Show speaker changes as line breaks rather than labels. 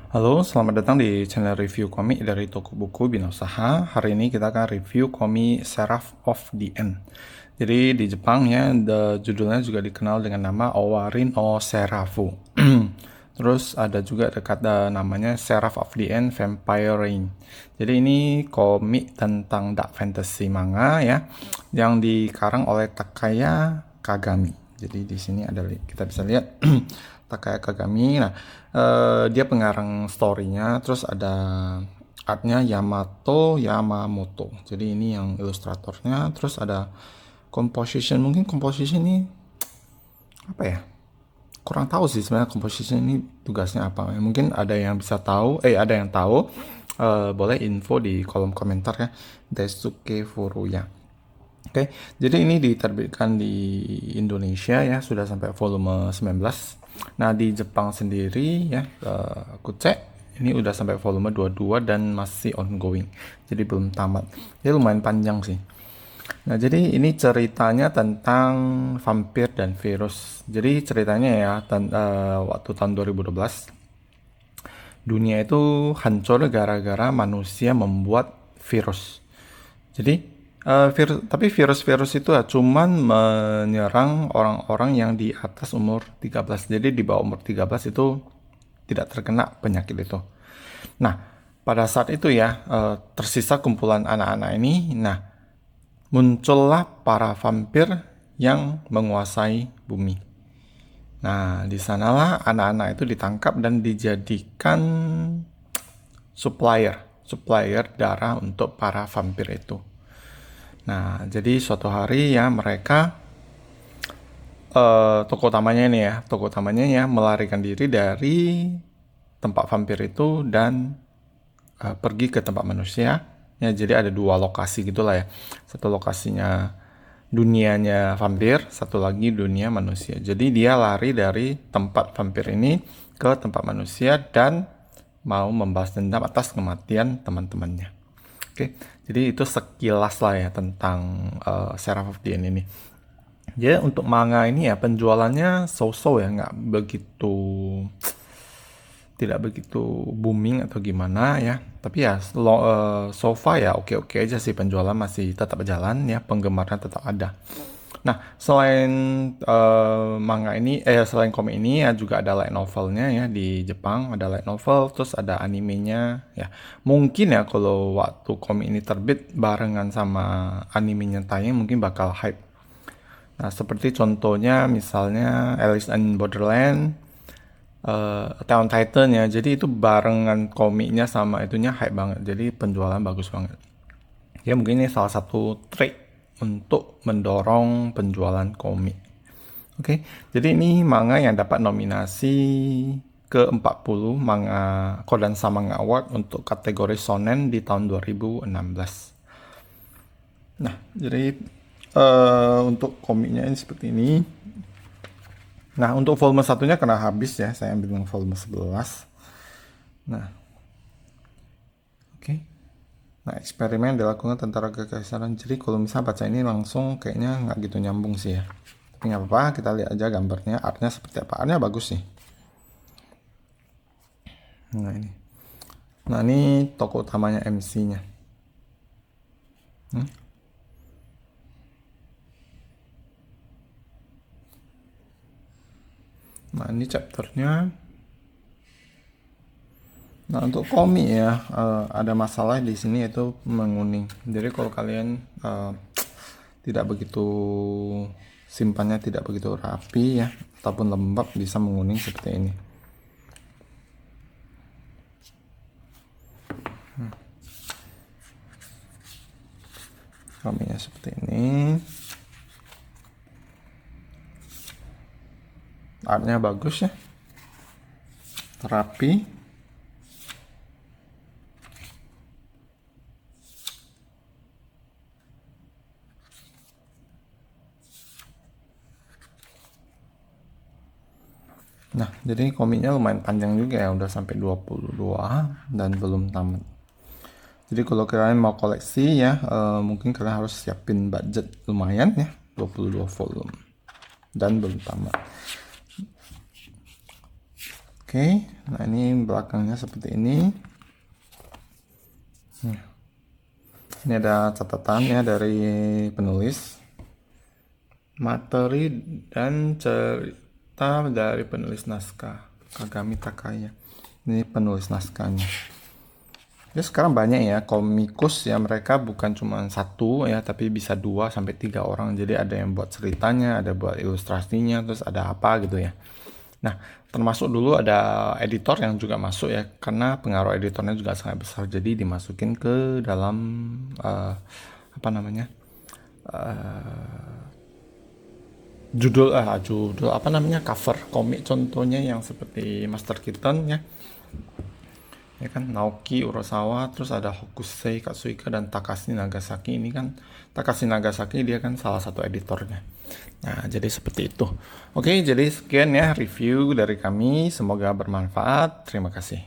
Halo, selamat datang di channel review komik dari toko buku Bina Usaha. Hari ini kita akan review komik Seraph of the End. Jadi di Jepang ya, judulnya juga dikenal dengan nama Owarin o Serafu. Terus ada juga namanya Seraph of the End Vampire Reign. Jadi ini komik tentang dark fantasy manga ya, yang dikarang oleh Takaya Kagami. Jadi di sini kita bisa lihat Takaya Kagami. Nah, dia pengarang story-nya, terus ada artnya Yamato Yamamoto. Jadi ini yang ilustratornya, terus ada composition. Mungkin composition ini apa ya? Kurang tahu sih sebenarnya composition ini tugasnya apa. Mungkin ada yang bisa tahu, ada yang tahu. Boleh info di kolom komentar ya. Daisuke Furuya. Oke, jadi ini diterbitkan di Indonesia ya, sudah sampai volume 19. Nah, di Jepang sendiri ya, aku cek ini udah sampai volume 22 dan masih ongoing. Jadi belum tamat. Jadi lumayan panjang sih. Nah, jadi ini ceritanya tentang vampir dan virus. Jadi ceritanya ya, waktu tahun 2012, dunia itu hancur gara-gara manusia membuat virus. Jadi tapi virus-virus itu ya cuman menyerang orang-orang yang di atas umur 13. Jadi di bawah umur 13 itu tidak terkena penyakit itu. Nah, pada saat itu ya tersisa kumpulan anak-anak ini. Nah, muncullah para vampir yang menguasai bumi. Nah, di sanalah anak-anak itu ditangkap dan dijadikan supplier darah untuk para vampir itu. Nah, jadi suatu hari ya mereka tokoh utamanya ya melarikan diri dari tempat vampir itu dan pergi ke tempat manusia. Ya, jadi ada dua lokasi gitulah ya. Satu lokasinya dunianya vampir, satu lagi dunia manusia. Jadi dia lari dari tempat vampir ini ke tempat manusia dan mau membalas dendam atas kematian teman-temannya. Oke, jadi itu sekilas lah ya tentang Seraph of the End ini. Jadi untuk manga ini ya penjualannya so-so ya, tidak begitu booming atau gimana ya. Tapi ya so far ya oke-oke aja sih, penjualan masih tetap jalan ya, penggemarnya tetap ada. Nah, selain selain komik ini ya juga ada light novelnya ya, di Jepang ada light novel, terus ada animenya ya. Mungkin ya kalau waktu komik ini terbit barengan sama animenya tayang mungkin bakal hype. Nah, seperti contohnya misalnya Alice in Borderland, Attack on Titan ya. Jadi itu barengan komiknya sama itunya hype banget. Jadi penjualan bagus banget. Ya mungkin ini salah satu trik untuk mendorong penjualan komik. Oke, jadi ini manga yang dapat nominasi ke-40 manga Kodansha Manga Award untuk kategori shonen di tahun 2016. Nah, jadi untuk komiknya ini seperti ini. Nah, untuk volume satunya kena habis ya, saya ambil yang volume 11. Nah, oke. Nah, eksperimen dilakukan tentara kekaisaran. Jadi kalau misalnya baca ini langsung kayaknya nggak gitu nyambung sih ya. Tapi nggak apa-apa, kita lihat aja gambarnya, artnya seperti apa. Artnya bagus sih. Nah ini. Nah ini tokoh utamanya MC-nya. Nah ini chapternya. Nah untuk komik ya, ada masalah di sini yaitu menguning. Jadi kalau kalian tidak begitu simpannya tidak begitu rapi ya, ataupun lembab, bisa menguning seperti ini. Komiknya seperti ini. Artnya bagus ya, rapi. Nah, jadi komiknya lumayan panjang juga ya, udah sampai 22 dan belum tamat. Jadi kalau kalian mau koleksi ya, mungkin kalian harus siapin budget lumayan ya, 22 volume dan belum tamat. Oke, nah ini belakangnya seperti ini. Ini ada catatannya dari penulis, materi dan cerita dari penulis naskah, Kagami Takaya. Ini penulis naskahnya. Ya sekarang banyak ya komikus ya, mereka bukan cuma satu ya, tapi bisa 2 sampai 3 orang. Jadi ada yang buat ceritanya, ada buat ilustrasinya, terus ada apa gitu ya. Nah, termasuk dulu ada editor yang juga masuk ya, karena pengaruh editornya juga sangat besar. Jadi dimasukin ke dalam apa namanya, judul apa namanya, cover komik contohnya yang seperti Master Keaton ya kan, Naoki Urasawa, terus ada Hokusei Katsuhika dan Takashi Nagasaki. Ini kan Takashi Nagasaki, dia kan salah satu editornya. Nah, jadi seperti itu. Oke, jadi sekian ya review dari kami, semoga bermanfaat. Terima kasih.